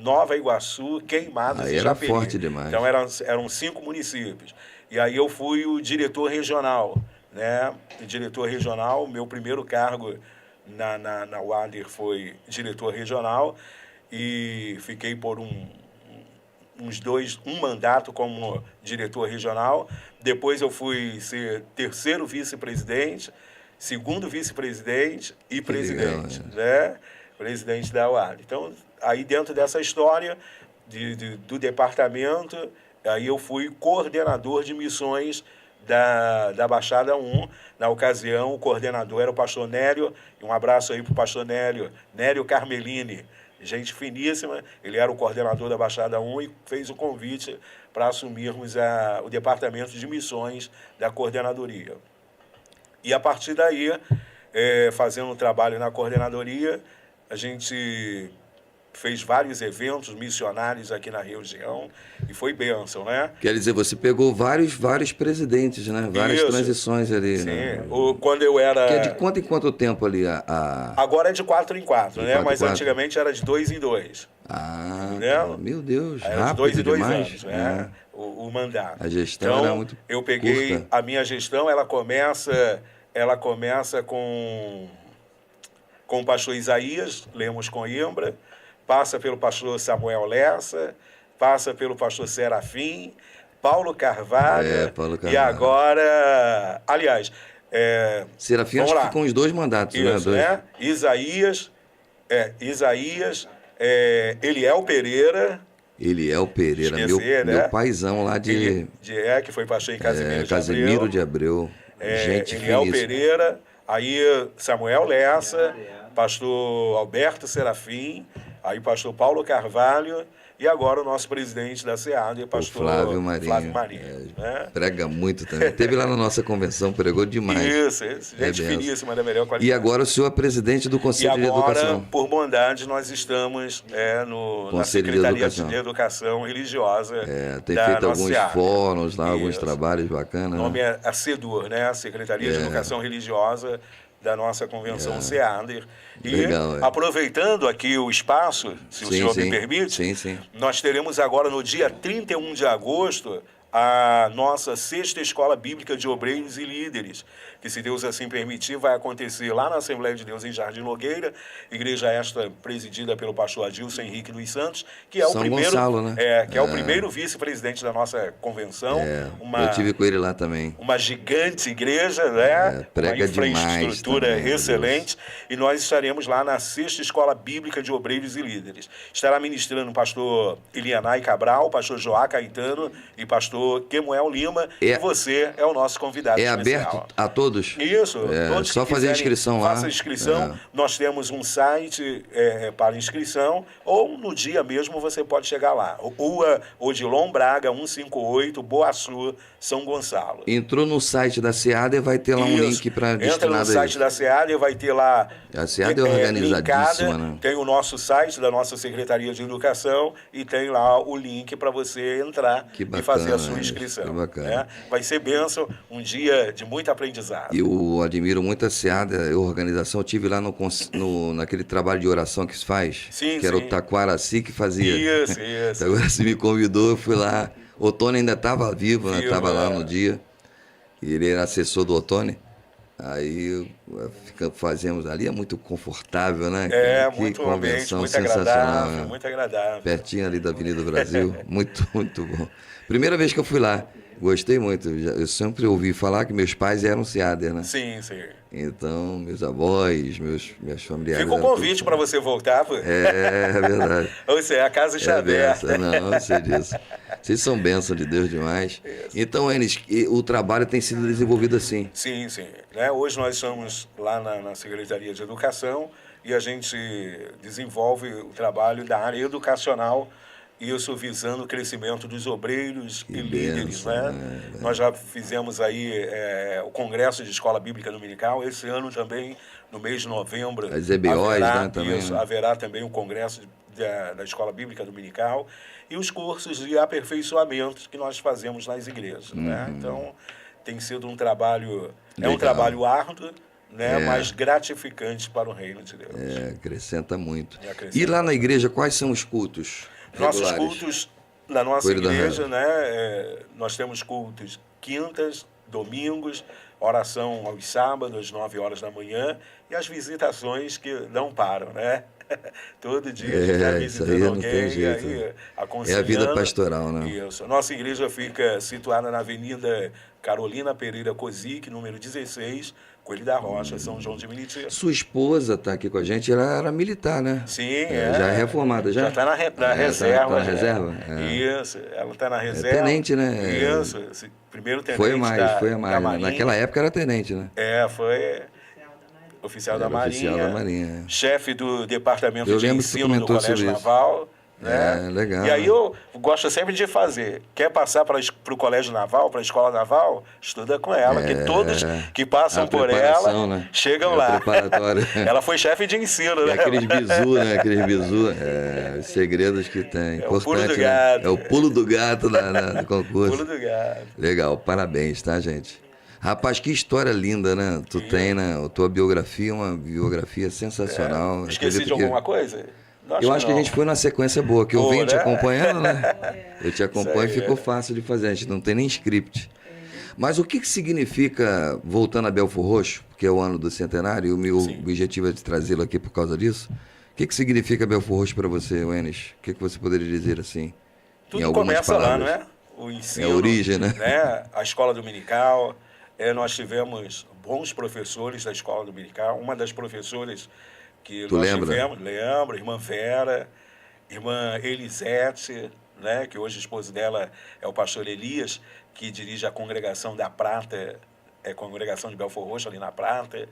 [SPEAKER 2] Nova Iguaçu, Queimadas
[SPEAKER 1] Aí
[SPEAKER 2] e
[SPEAKER 1] era
[SPEAKER 2] Japeri.
[SPEAKER 1] forte demais.
[SPEAKER 2] Então, eram 5 municípios. E aí eu fui o diretor regional, né? O diretor regional, meu primeiro cargo na UADER foi diretor regional e fiquei por um mandato como diretor regional. Depois eu fui ser terceiro vice-presidente, segundo vice-presidente e presidente,
[SPEAKER 1] legal,
[SPEAKER 2] né? Presidente da UADER. Então, aí dentro dessa história do departamento, aí eu fui coordenador de missões da Baixada 1. Na ocasião, o coordenador era o pastor Nélio, e um abraço aí para o pastor Nélio Carmelini, gente finíssima. Ele era o coordenador da Baixada 1 e fez o convite para assumirmos o departamento de missões da coordenadoria. E a partir daí, fazendo um trabalho na coordenadoria, a gente fez vários eventos missionários aqui na região e foi bênção, né?
[SPEAKER 1] Quer dizer, você pegou vários presidentes, né? Várias
[SPEAKER 2] Isso.
[SPEAKER 1] transições ali.
[SPEAKER 2] Sim.
[SPEAKER 1] Né?
[SPEAKER 2] Quando eu era...
[SPEAKER 1] Que é de quanto em quanto tempo ali
[SPEAKER 2] Agora é de 4 em 4, né?
[SPEAKER 1] 4 em
[SPEAKER 2] Mas
[SPEAKER 1] 4.
[SPEAKER 2] antigamente era de 2 em 2.
[SPEAKER 1] Tá. Meu Deus,
[SPEAKER 2] era
[SPEAKER 1] rápido
[SPEAKER 2] de 2 em 2
[SPEAKER 1] demais.
[SPEAKER 2] anos, né? O mandato.
[SPEAKER 1] A gestão
[SPEAKER 2] então,
[SPEAKER 1] era muito
[SPEAKER 2] eu peguei
[SPEAKER 1] curta.
[SPEAKER 2] a minha gestão, ela começa com o pastor Isaías Lemos Coimbra, passa pelo pastor Samuel Lessa, passa pelo pastor Serafim, Paulo Carvalho,
[SPEAKER 1] Paulo Carvalho.
[SPEAKER 2] E agora... Aliás...
[SPEAKER 1] Serafim acho que ficou uns 2 mandatos,
[SPEAKER 2] isso,
[SPEAKER 1] né?
[SPEAKER 2] Isaías, Eliel Pereira...
[SPEAKER 1] Eliel Pereira, meu paizão lá de...
[SPEAKER 2] que foi pastor em Casimiro
[SPEAKER 1] Casimiro de Abreu. Gente
[SPEAKER 2] Eliel
[SPEAKER 1] finíssima.
[SPEAKER 2] Pereira, aí Samuel Lessa, pastor Alberto Serafim, aí pastor Paulo Carvalho e agora o nosso presidente da SEAD, pastor
[SPEAKER 1] Flávio Marinho.
[SPEAKER 2] Né?
[SPEAKER 1] Prega muito também. Teve lá na nossa convenção, pregou demais.
[SPEAKER 2] Isso, gente finíssima, da melhor qualidade.
[SPEAKER 1] E agora o senhor é presidente do Conselho de Educação.
[SPEAKER 2] E agora, por bondade, nós estamos na Secretaria de Educação Religiosa
[SPEAKER 1] tem feito alguns
[SPEAKER 2] SEAD.
[SPEAKER 1] Fóruns lá, alguns trabalhos bacanas.
[SPEAKER 2] O nome é a CEDUR, né? A Secretaria de Educação Religiosa da nossa convenção SEADER. E
[SPEAKER 1] legal,
[SPEAKER 2] aproveitando aqui o espaço, se o senhor me permite, nós teremos agora no dia 31 de agosto a nossa 6ª Escola Bíblica de Obreiros e Líderes, que, se Deus assim permitir, vai acontecer lá na Assembleia de Deus em Jardim Nogueira, igreja esta presidida pelo pastor Adilson Henrique dos Santos, que é o primeiro,
[SPEAKER 1] Gonçalo, né?
[SPEAKER 2] É o primeiro vice-presidente da nossa convenção.
[SPEAKER 1] Eu tive com ele lá também.
[SPEAKER 2] Uma gigante igreja, né?
[SPEAKER 1] Prega
[SPEAKER 2] uma infraestrutura
[SPEAKER 1] demais também,
[SPEAKER 2] excelente. E nós estaremos lá na 6ª Escola Bíblica de Obreiros e Líderes. Estará ministrando o pastor Elianai Cabral, pastor Joá Caetano e pastor Kemuel Lima. E você é o nosso convidado especial.
[SPEAKER 1] Aberto a todos?
[SPEAKER 2] Isso. Todos
[SPEAKER 1] só fazer a inscrição lá.
[SPEAKER 2] Faça a inscrição. Nós temos um site para inscrição, ou no dia mesmo você pode chegar lá. Rua Odilon Braga, 158, Boaçu, São Gonçalo.
[SPEAKER 1] Entrou no site da SEAD e vai ter lá um link para
[SPEAKER 2] Entra no site da SEAD e vai ter lá...
[SPEAKER 1] A SEAD é organizadíssima, né?
[SPEAKER 2] Tem o nosso site da nossa Secretaria de Educação e tem lá o link para você entrar e fazer a sua inscrição.
[SPEAKER 1] Que bacana.
[SPEAKER 2] Vai ser bênção, um dia de muito aprendizado.
[SPEAKER 1] Eu admiro muito a SEAD, a organização. Eu tive lá naquele trabalho de oração que se faz, que era o Taquaraci que fazia.
[SPEAKER 2] Isso.
[SPEAKER 1] Agora você me convidou, eu fui lá. O Otônio ainda estava vivo, né? Estava lá no dia. E ele era assessor do Otônio. Aí fazemos ali, é muito confortável, né?
[SPEAKER 2] Que muito convenção ambiente, muito
[SPEAKER 1] sensacional.
[SPEAKER 2] Agradável, muito agradável.
[SPEAKER 1] Pertinho ali da Avenida do Brasil. Muito bom. Primeira vez que eu fui lá. Gostei muito. Eu sempre ouvi falar que meus pais eram SEADER, né?
[SPEAKER 2] Sim.
[SPEAKER 1] Então, meus avós, meus familiares...
[SPEAKER 2] Fica o convite para você voltar.
[SPEAKER 1] É verdade.
[SPEAKER 2] Ou seja, a casa está aberta.
[SPEAKER 1] Não sei disso. Vocês são bênção de Deus demais. Isso. Então, Enes, o trabalho tem sido desenvolvido assim.
[SPEAKER 2] Sim. Hoje nós estamos lá na Secretaria de Educação e a gente desenvolve o trabalho da área educacional, isso visando o crescimento dos obreiros e líderes, né? Nós já fizemos aí o Congresso de Escola Bíblica Dominical. Esse ano também, no mês de novembro,
[SPEAKER 1] as EBOs, né, também,
[SPEAKER 2] haverá também o Congresso da Escola Bíblica Dominical e os cursos de aperfeiçoamento que nós fazemos nas igrejas, né? Então, tem sido um trabalho, um trabalho árduo, né, mas gratificantes para o reino de Deus.
[SPEAKER 1] Acrescenta muito.
[SPEAKER 2] Acrescenta.
[SPEAKER 1] E lá na igreja, quais são os cultos regulares?
[SPEAKER 2] Nossos cultos na nossa
[SPEAKER 1] Coelho da
[SPEAKER 2] igreja, né, nós temos cultos quintas, domingos, oração aos sábados, às 9 horas da manhã, e as visitações que não param, né? Todo dia a gente está visitando
[SPEAKER 1] não tem
[SPEAKER 2] alguém,
[SPEAKER 1] jeito.
[SPEAKER 2] aí aconselhando.
[SPEAKER 1] É a vida pastoral, né?
[SPEAKER 2] Isso. Nossa igreja fica situada na Avenida Carolina Pereira Kozik, número 16, Coelho da Rocha, São João de Meriti.
[SPEAKER 1] Sua esposa está aqui com a gente, ela era militar, né?
[SPEAKER 2] Sim,
[SPEAKER 1] Já é reformada, já?
[SPEAKER 2] Já está na reserva.
[SPEAKER 1] Tá na reserva?
[SPEAKER 2] Isso, ela está na reserva.
[SPEAKER 1] Tenente, né?
[SPEAKER 2] Isso, primeiro tenente
[SPEAKER 1] foi mais.
[SPEAKER 2] da
[SPEAKER 1] Marinha. Naquela época era tenente, né?
[SPEAKER 2] Foi oficial da Marinha.
[SPEAKER 1] Oficial da Marinha.
[SPEAKER 2] Chefe do departamento de ensino do
[SPEAKER 1] Colégio
[SPEAKER 2] Colégio Naval. Né?
[SPEAKER 1] Legal.
[SPEAKER 2] E aí eu gosto sempre de fazer. Quer passar para o Colégio Naval, para a Escola Naval? Estuda com ela, que todos que passam por ela,
[SPEAKER 1] né?
[SPEAKER 2] chegam lá.
[SPEAKER 1] Preparatório.
[SPEAKER 2] Ela foi chefe de ensino, né?
[SPEAKER 1] Aqueles bizu, né? Aqueles bizu, os segredos que tem.
[SPEAKER 2] É o pulo do gato.
[SPEAKER 1] Né? É o pulo do gato no concurso.
[SPEAKER 2] Pulo do gato.
[SPEAKER 1] Legal, parabéns, tá, gente? Rapaz, que história linda, né? Tu tem, né? A tua biografia, uma biografia sensacional.
[SPEAKER 2] Esqueci de alguma coisa?
[SPEAKER 1] Eu acho que a gente foi na sequência boa, que eu venho te acompanhando, né? Eu te acompanho e ficou fácil de fazer, a gente não tem nem script. Mas o que significa, voltando a Belfor Roxo, que é o ano do centenário, e o meu objetivo é de trazê-lo aqui por causa disso, o que significa Belfor Roxo para você, Wenis? O que você poderia dizer assim?
[SPEAKER 2] Tudo começa
[SPEAKER 1] palavras?
[SPEAKER 2] Lá, não é? O ensino,
[SPEAKER 1] é a origem, né?
[SPEAKER 2] A escola dominical, nós tivemos bons professores da escola dominical, uma das professoras que nós tivemos, lembro, irmã Vera, irmã Elisete, né, que hoje o esposo dela é o pastor Elias, que dirige a congregação da Prata, a congregação de Belfor Roxo ali na Prata,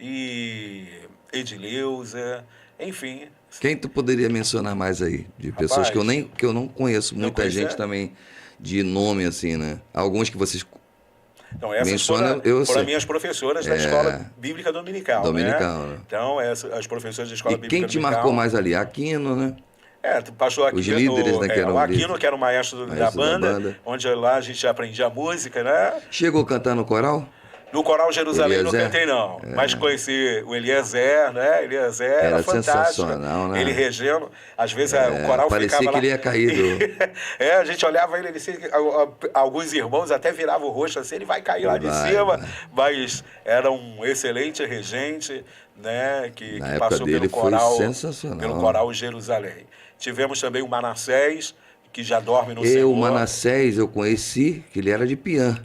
[SPEAKER 2] e Edileuza, enfim.
[SPEAKER 1] Quem tu poderia mencionar mais aí? De pessoas que eu não conheço, muita gente também de nome assim, né? Alguns que vocês...
[SPEAKER 2] Então, essas foram minhas professoras da Escola Bíblica Dominical. Né? Então, as professoras da Escola Bíblica Dominical...
[SPEAKER 1] E quem te marcou mais ali? Aquino, né?
[SPEAKER 2] Pastor Aquino.
[SPEAKER 1] Os líderes, né?
[SPEAKER 2] O Aquino, que era o maestro da banda, onde lá a gente aprendia música, né?
[SPEAKER 1] Chegou a cantar no coral?
[SPEAKER 2] No Coral Jerusalém não cantei, não. Mas conheci o Eliezer, né? Eliezer era fantástico.
[SPEAKER 1] Sensacional, né?
[SPEAKER 2] Ele regendo. Às vezes o coral
[SPEAKER 1] parecia
[SPEAKER 2] ficava
[SPEAKER 1] que ele ia cair.
[SPEAKER 2] A gente olhava ele, alguns irmãos até viravam o rosto assim, ele vai cair lá de cima. Mas era um excelente regente, né? Que passou pelo coral, pelo Coral Jerusalém. Tivemos também o Manassés, que já dorme no Senhor.
[SPEAKER 1] O Manassés eu conheci, que ele era de Piã,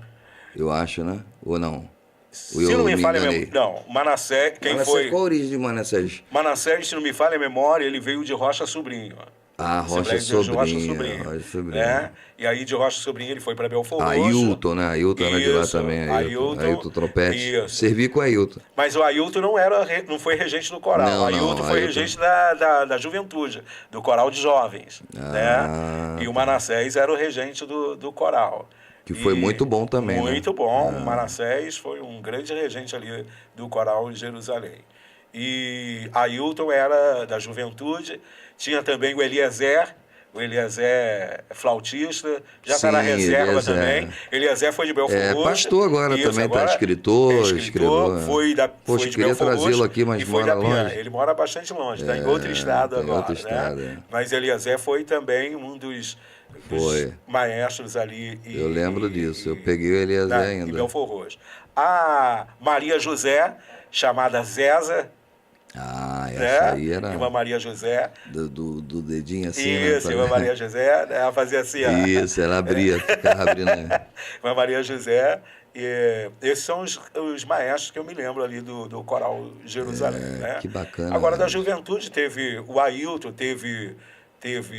[SPEAKER 1] eu acho, né? Ou não?
[SPEAKER 2] Se não me falha a memória. Não, Manassés, foi?
[SPEAKER 1] Qual a origem de Manassés?
[SPEAKER 2] Manassés, se não me falha a memória, ele veio de Rocha Sobrinho.
[SPEAKER 1] Rocha Sobrinho.
[SPEAKER 2] Né? E aí de Rocha Sobrinho ele foi para Belfor Roxo.
[SPEAKER 1] Ailton, né? Ailton era de lá também. Ailton Trompete. Isso. Servi com o Ailton.
[SPEAKER 2] Mas o Ailton não foi regente do coral. O Ailton foi regente da juventude, do coral de jovens. Né? E o Manassés era o regente do coral.
[SPEAKER 1] Que foi muito bom também,
[SPEAKER 2] muito bom. O Manassés foi um grande regente ali do coral em Jerusalém. E Ailton era da juventude. Tinha também o Eliezer flautista, já está na reserva também. Eliezer foi de Belfor Roxo.
[SPEAKER 1] Pastor agora também, está escritor.
[SPEAKER 2] Foi de
[SPEAKER 1] queria trazê-lo aqui, mas mora longe.
[SPEAKER 2] Ele mora bastante longe, está em outro estado agora. Mas Eliezer foi também um dos maestros ali.
[SPEAKER 1] Eu lembro disso, eu peguei o Eliezer ainda.
[SPEAKER 2] Em Belfor Roxo. A Maria José, chamada Zéza.
[SPEAKER 1] Essa aí era...
[SPEAKER 2] Irmã Maria José.
[SPEAKER 1] Do dedinho assim,
[SPEAKER 2] Isso,
[SPEAKER 1] né?
[SPEAKER 2] Irmã Maria José, ela fazia assim, ó.
[SPEAKER 1] Isso, ela abria, ficava abrindo.
[SPEAKER 2] Irmã Maria José. Esses são os maestros que eu me lembro ali do Coral Jerusalém. Né?
[SPEAKER 1] Que bacana.
[SPEAKER 2] Agora, da juventude, teve o Ailton, teve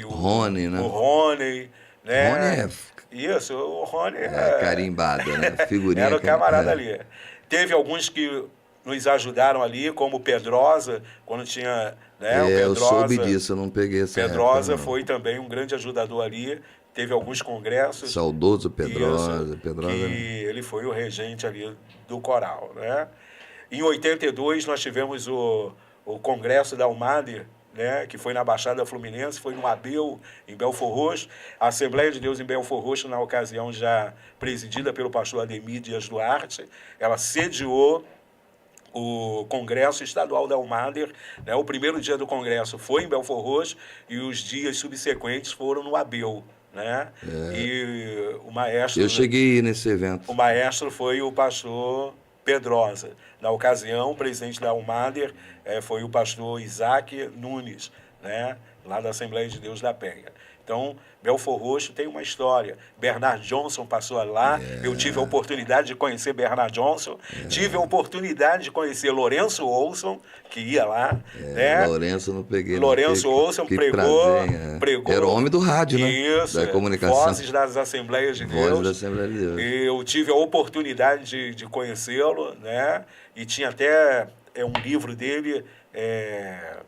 [SPEAKER 2] o
[SPEAKER 1] Rony, né?
[SPEAKER 2] O Rony, né?
[SPEAKER 1] Rony
[SPEAKER 2] Isso, o Rony
[SPEAKER 1] carimbado, né? Figurinha.
[SPEAKER 2] Era o camarada ali. Teve alguns que nos ajudaram ali, como o Pedrosa, quando tinha... Né, o Pedrosa,
[SPEAKER 1] eu soube disso, eu não peguei essa
[SPEAKER 2] Pedrosa foi também um grande ajudador ali, teve alguns congressos.
[SPEAKER 1] Saudoso Pedrosa.
[SPEAKER 2] E ele foi o regente ali do coral. Né? Em 82, nós tivemos o congresso da UMADER, né, que foi na Baixada Fluminense, foi no Abel, em Belfor Roxo. A Assembleia de Deus em Belfor Roxo, na ocasião já presidida pelo pastor Ademir Dias Duarte, ela sediou o Congresso Estadual da Almader, né? O primeiro dia do Congresso foi em Belford Roxo e os dias subsequentes foram no Abel, né? E o maestro...
[SPEAKER 1] Eu cheguei nesse evento.
[SPEAKER 2] O maestro foi o pastor Pedrosa. Na ocasião, o presidente da Almader foi o pastor Isaac Nunes, né? Lá da Assembleia de Deus da Penha. Então, Belford Roxo tem uma história. Bernard Johnson passou lá. Eu tive a oportunidade de conhecer Bernard Johnson. Tive a oportunidade de conhecer Lourenço Olson, que ia lá. Né?
[SPEAKER 1] Lourenço não peguei.
[SPEAKER 2] Lourenço Olson pregou.
[SPEAKER 1] Era o homem do rádio, né?
[SPEAKER 2] Isso.
[SPEAKER 1] Da comunicação.
[SPEAKER 2] Vozes das Assembleias de Deus.
[SPEAKER 1] Vozes da Assembleia de Deus.
[SPEAKER 2] Eu tive a oportunidade de conhecê-lo, né? E tinha até um livro dele,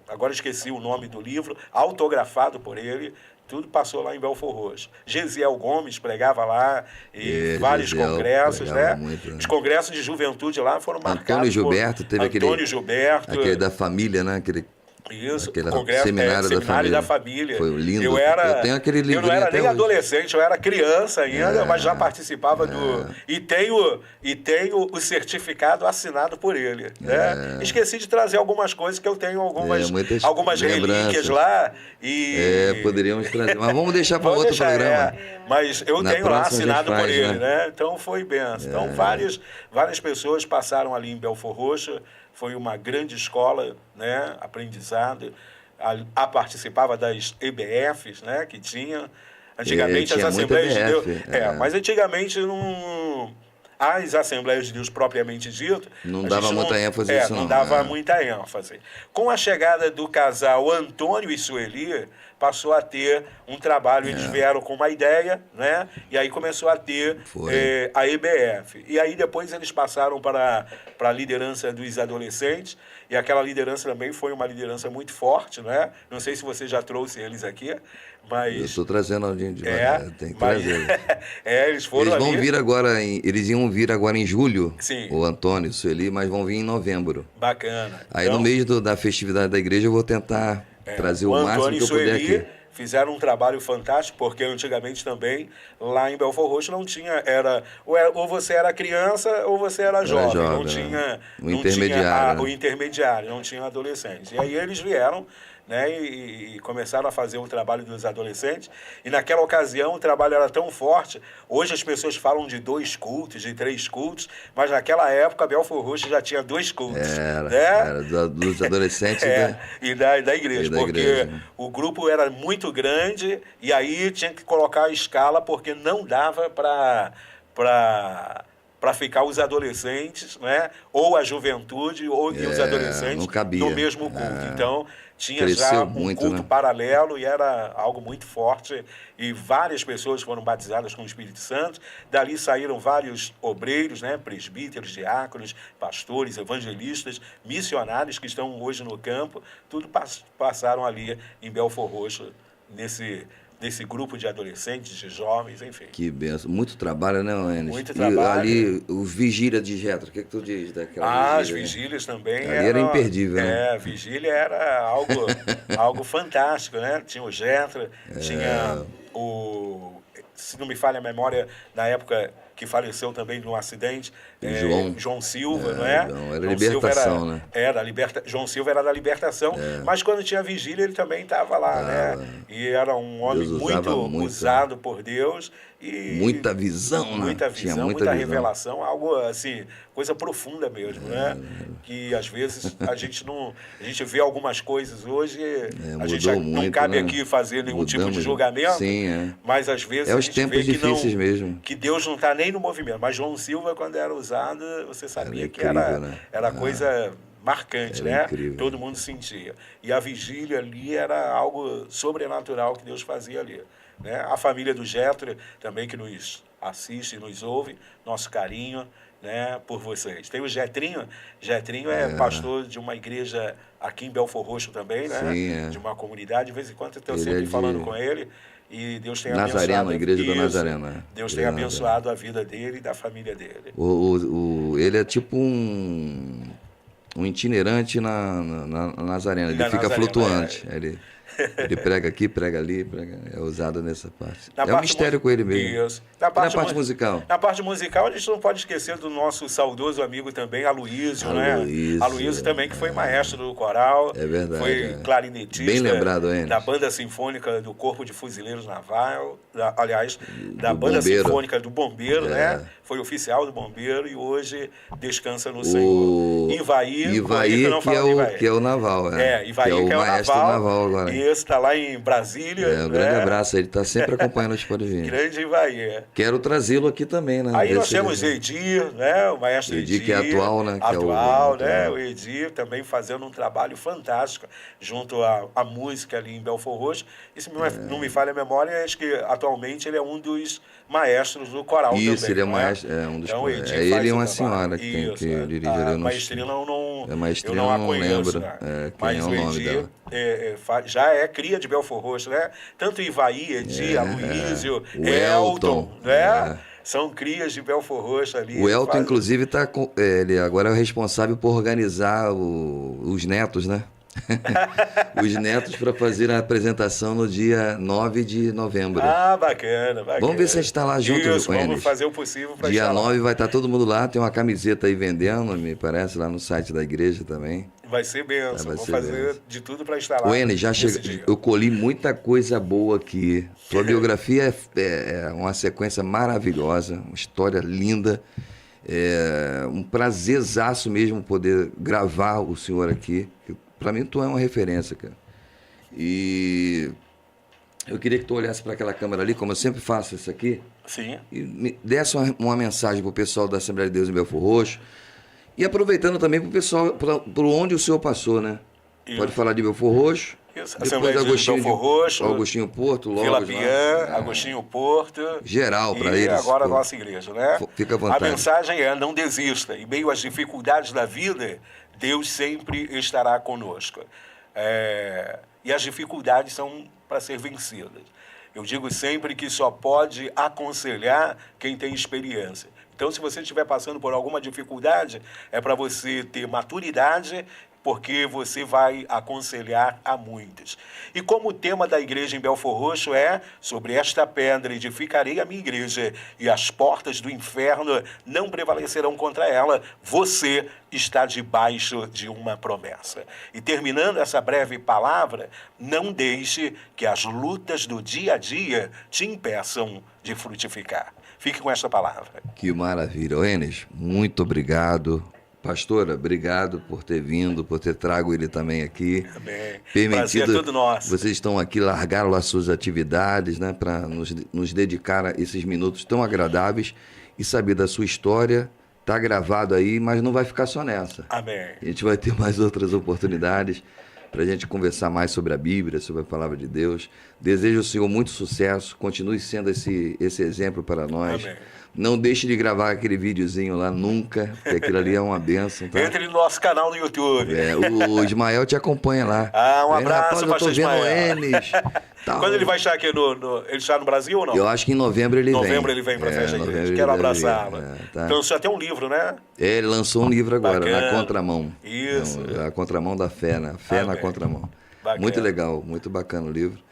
[SPEAKER 2] agora esqueci o nome do livro, autografado por ele. Tudo passou lá em Belford Roxo. Gesiel Gomes pregava lá, e vários congressos, né?
[SPEAKER 1] Muito, né?
[SPEAKER 2] Os congressos de juventude lá foram marcados.
[SPEAKER 1] Antônio Gilberto, teve
[SPEAKER 2] Antônio Gilberto.
[SPEAKER 1] aquele da família, né?
[SPEAKER 2] Isso,
[SPEAKER 1] aquele
[SPEAKER 2] congresso,
[SPEAKER 1] seminário
[SPEAKER 2] da família.
[SPEAKER 1] Foi lindo.
[SPEAKER 2] Eu
[SPEAKER 1] tenho aquele livro.
[SPEAKER 2] Eu não era nem adolescente, eu era criança ainda, mas já participava do... E tenho o certificado assinado por ele. Né? Esqueci de trazer algumas coisas, que eu tenho algumas relíquias lá.
[SPEAKER 1] Poderíamos trazer. Mas vamos deixar para outro programa.
[SPEAKER 2] Mas eu tenho lá assinado por ele. Né? Então foi benção. Então várias pessoas passaram ali em Belford Roxo. Foi uma grande escola, né, aprendizado. Participava das EBFs, né, que tinha. Antigamente as Assembleias de Deus... mas antigamente as Assembleias de Deus propriamente dito...
[SPEAKER 1] Não dava muita ênfase nisso,
[SPEAKER 2] não dava muita ênfase. Com a chegada do casal Antônio e Sueli, passou a ter um trabalho, eles vieram com uma ideia, né? E aí começou a ter a EBF. E aí depois eles passaram para a liderança dos adolescentes, e aquela liderança também foi uma liderança muito forte, né? Não sei se você já trouxe eles aqui, mas... Eu
[SPEAKER 1] estou trazendo alguém de tem que trazer.
[SPEAKER 2] Eles foram
[SPEAKER 1] vão vir agora, eles iam vir agora em julho,
[SPEAKER 2] sim,
[SPEAKER 1] o Antônio e o Sueli, mas vão vir em novembro.
[SPEAKER 2] Bacana.
[SPEAKER 1] Aí no mês da festividade da igreja eu vou tentar trazer o máximo que eu puder aqui.
[SPEAKER 2] Fizeram um trabalho fantástico, porque antigamente também, lá em Belford Roxo, não tinha, ou você era criança ou você era jovem, não tinha
[SPEAKER 1] o intermediário,
[SPEAKER 2] o intermediário, não tinha adolescente. E aí eles vieram, né, e começaram a fazer o trabalho dos adolescentes, e naquela ocasião o trabalho era tão forte. Hoje as pessoas falam de 2 cultos, de 3 cultos, mas naquela época Belford Roxo já tinha 2 cultos.
[SPEAKER 1] Era dos adolescentes
[SPEAKER 2] e da igreja, porque o grupo era muito grande, e aí tinha que colocar a escala, porque não dava para ficar os adolescentes, né, ou a juventude, e os adolescentes no mesmo culto. Então, tinha
[SPEAKER 1] cresceu
[SPEAKER 2] já
[SPEAKER 1] muito,
[SPEAKER 2] culto
[SPEAKER 1] né?
[SPEAKER 2] paralelo, e era algo muito forte, e várias pessoas foram batizadas com o Espírito Santo. Dali saíram vários obreiros, né, presbíteros, diáconos, pastores, evangelistas, missionários que estão hoje no campo, tudo passaram ali em Belford Roxo, nesse grupo de adolescentes, de jovens, enfim.
[SPEAKER 1] Que benção. Muito trabalho, né, Enes?
[SPEAKER 2] Muito trabalho.
[SPEAKER 1] E ali, o Vigília de Jetro, o que tu diz daquela vigília?
[SPEAKER 2] As vigílias também
[SPEAKER 1] era imperdível, né?
[SPEAKER 2] Vigília era algo fantástico, né? Tinha o Jetro, tinha se não me falha a memória, na época que faleceu também num acidente, João Silva, não é?
[SPEAKER 1] Era libertação, né?
[SPEAKER 2] João Silva era da libertação, mas quando tinha vigília ele também estava lá, né? E era um homem muito usado por Deus. E
[SPEAKER 1] muita visão, né?
[SPEAKER 2] Muita visão, muita revelação, algo assim, coisa profunda mesmo, né? Que às vezes a gente vê algumas coisas hoje, a gente não cabe aqui fazer nenhum tipo de julgamento, mas às vezes a gente vê que Deus não está nem no movimento. Mas João Silva, quando era usado, você sabia que era coisa marcante, né?
[SPEAKER 1] Incrível.
[SPEAKER 2] Todo mundo sentia. E a vigília ali era algo sobrenatural que Deus fazia ali. Né? A família do Jetro também, que nos assiste, nos ouve, nosso carinho, né, por vocês. Tem o Jetrinho é pastor de uma igreja aqui em Belford Roxo também, né?
[SPEAKER 1] Sim,
[SPEAKER 2] de uma comunidade. De vez em quando eu estou sempre falando com ele, e Deus tem
[SPEAKER 1] abençoado a igreja do Nazareno.
[SPEAKER 2] Deus tem abençoado a vida dele e da família dele.
[SPEAKER 1] Ele é tipo um itinerante na Nazareno, ele fica flutuante. Ele prega aqui, prega ali, é usado nessa parte.
[SPEAKER 2] Na
[SPEAKER 1] É um
[SPEAKER 2] parte
[SPEAKER 1] mistério com ele mesmo.
[SPEAKER 2] Isso.
[SPEAKER 1] Na parte musical?
[SPEAKER 2] Na parte musical, a gente não pode esquecer do nosso saudoso amigo também, Aloísio, né? Aloísio também, que foi maestro do coral.
[SPEAKER 1] É verdade.
[SPEAKER 2] Foi clarinetista.
[SPEAKER 1] Bem lembrado, Enes.
[SPEAKER 2] Da Banda Sinfônica do Corpo de Fuzileiros Naval. Aliás, da
[SPEAKER 1] Do
[SPEAKER 2] Banda
[SPEAKER 1] Bombeiro.
[SPEAKER 2] Sinfônica do Bombeiro, né? Foi oficial do Bombeiro e hoje descansa no Senhor. Ivaí,
[SPEAKER 1] que é o naval.
[SPEAKER 2] Ivaí,
[SPEAKER 1] que é o maestro naval agora.
[SPEAKER 2] E esse está lá em Brasília.
[SPEAKER 1] Um grande abraço, ele está sempre acompanhando o Pode Vir.
[SPEAKER 2] Grande Ivaí.
[SPEAKER 1] Quero trazê-lo aqui também, né?
[SPEAKER 2] Aí nós temos Edir, né? O maestro
[SPEAKER 1] Edir, que é atual, né?
[SPEAKER 2] Atual, né? O Edir também fazendo um trabalho fantástico junto à música ali em Belford Roxo. E se não me falha a memória, acho que atualmente ele é um dos maestros do coral também.
[SPEAKER 1] Isso, ele é maestro, um dos
[SPEAKER 2] então,
[SPEAKER 1] ele e uma senhora que tem que dirigir ali.
[SPEAKER 2] Maestria eu
[SPEAKER 1] não
[SPEAKER 2] a conheço,
[SPEAKER 1] lembro quem é o nome dela.
[SPEAKER 2] Já é cria de Belford Roxo, né? Tanto Ivaí, Edir, Aloísio, Elton, né? São crias de Belford Roxo ali.
[SPEAKER 1] O Elton, inclusive, ele agora é o responsável por organizar os netos, né? Os netos para fazer a apresentação no dia 9 de novembro.
[SPEAKER 2] Bacana.
[SPEAKER 1] Vamos ver se a gente está lá junto com eles.
[SPEAKER 2] Vamos fazer o possível para
[SPEAKER 1] Dia 9 vai estar todo mundo lá, tem uma camiseta aí vendendo, me parece, lá no site da igreja também.
[SPEAKER 2] Vai ser bênção, vou fazer de tudo para estar lá.
[SPEAKER 1] O Enes, eu colhi muita coisa boa aqui. Sua biografia é uma sequência maravilhosa, uma história linda. É um prazerzaço mesmo poder gravar o senhor aqui. Para mim, tu é uma referência, cara. E eu queria que tu olhasse para aquela câmera ali, como eu sempre faço isso aqui.
[SPEAKER 2] Sim.
[SPEAKER 1] E me desse uma mensagem para o pessoal da Assembleia de Deus em Belford Roxo. E aproveitando também para o pessoal, por onde o senhor passou, né? Isso. Pode falar de Belford Roxo.
[SPEAKER 2] Isso. Depois Agostinho
[SPEAKER 1] Belford Roxo, Agostinho Porto, logo.
[SPEAKER 2] Vila Pian, Agostinho Porto.
[SPEAKER 1] Geral para eles.
[SPEAKER 2] E agora a nossa igreja, né?
[SPEAKER 1] Fica à vontade.
[SPEAKER 2] A mensagem é: não desista. Em meio às dificuldades da vida, Deus sempre estará conosco. E as dificuldades são para ser vencidas. Eu digo sempre que só pode aconselhar quem tem experiência. Então, se você estiver passando por alguma dificuldade, é para você ter maturidade, porque você vai aconselhar a muitos. E como o tema da igreja em Belford Roxo é: sobre esta pedra edificarei a minha igreja, e as portas do inferno não prevalecerão contra ela, você está debaixo de uma promessa. E terminando essa breve palavra, não deixe que as lutas do dia a dia te impeçam de frutificar. Fique com esta palavra.
[SPEAKER 1] Que maravilha. Enes, muito obrigado. Pastora, obrigado por ter vindo, por ter trago ele também aqui.
[SPEAKER 2] Amém.
[SPEAKER 1] Permitido,
[SPEAKER 2] prazer é todo nosso.
[SPEAKER 1] Vocês estão aqui, largaram as suas atividades, né, para nos dedicar a esses minutos tão agradáveis e saber da sua história. Está gravado aí, mas não vai ficar só nessa.
[SPEAKER 2] Amém.
[SPEAKER 1] A gente vai ter mais outras oportunidades para a gente conversar mais sobre a Bíblia, sobre a Palavra de Deus. Desejo ao Senhor muito sucesso, continue sendo esse exemplo para nós.
[SPEAKER 2] Amém.
[SPEAKER 1] Não deixe de gravar aquele videozinho lá nunca, porque aquilo ali é uma bênção. Tá?
[SPEAKER 2] Entre no nosso canal no YouTube.
[SPEAKER 1] O Ismael te acompanha lá.
[SPEAKER 2] Um abraço,
[SPEAKER 1] pastor Ismael. Enes,
[SPEAKER 2] quando ele vai estar aqui ele está no Brasil ou não?
[SPEAKER 1] Eu acho que em novembro ele vem.
[SPEAKER 2] Novembro ele vem para a festa da igreja. Quero abraçá-lo.
[SPEAKER 1] Tá.
[SPEAKER 2] Então, você já tem um livro, né?
[SPEAKER 1] Ele lançou um livro agora,
[SPEAKER 2] Bacana.
[SPEAKER 1] Na Contramão.
[SPEAKER 2] Isso.
[SPEAKER 1] A Contramão da Fé, né? Fé na Contramão.
[SPEAKER 2] Bacana.
[SPEAKER 1] Muito legal, muito bacana o livro.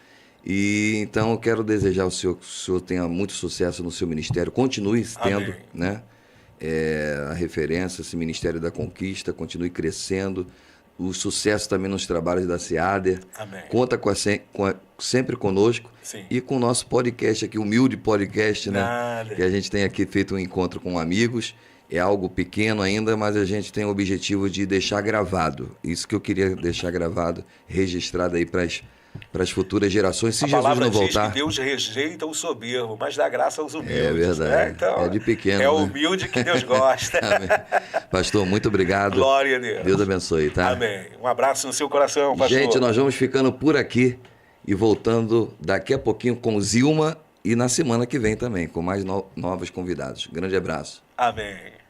[SPEAKER 1] E então eu quero desejar ao senhor que o senhor tenha muito sucesso no seu ministério, continue tendo, né? A referência, esse Ministério da Conquista, continue crescendo, o sucesso também nos trabalhos da SEADER.
[SPEAKER 2] Amém.
[SPEAKER 1] Conta sempre conosco.
[SPEAKER 2] Sim.
[SPEAKER 1] E com o nosso podcast aqui, humilde podcast, né?
[SPEAKER 2] Nada.
[SPEAKER 1] Que a gente tem aqui feito um encontro com amigos. É algo pequeno ainda, mas a gente tem o objetivo de deixar gravado. Isso que eu queria deixar gravado, registrado aí para as futuras gerações, se Jesus não voltar.
[SPEAKER 2] Diz que Deus rejeita o soberbo, mas dá graça aos humildes.
[SPEAKER 1] É verdade.
[SPEAKER 2] Né? Então,
[SPEAKER 1] é de pequeno.
[SPEAKER 2] É humilde que Deus gosta.
[SPEAKER 1] Amém. Pastor, muito obrigado.
[SPEAKER 2] Glória a Deus.
[SPEAKER 1] Deus abençoe, tá?
[SPEAKER 2] Amém. Um abraço no seu coração, pastor.
[SPEAKER 1] Gente, nós vamos ficando por aqui e voltando daqui a pouquinho com Zilma e na semana que vem também, com mais novos convidados. Grande abraço.
[SPEAKER 2] Amém.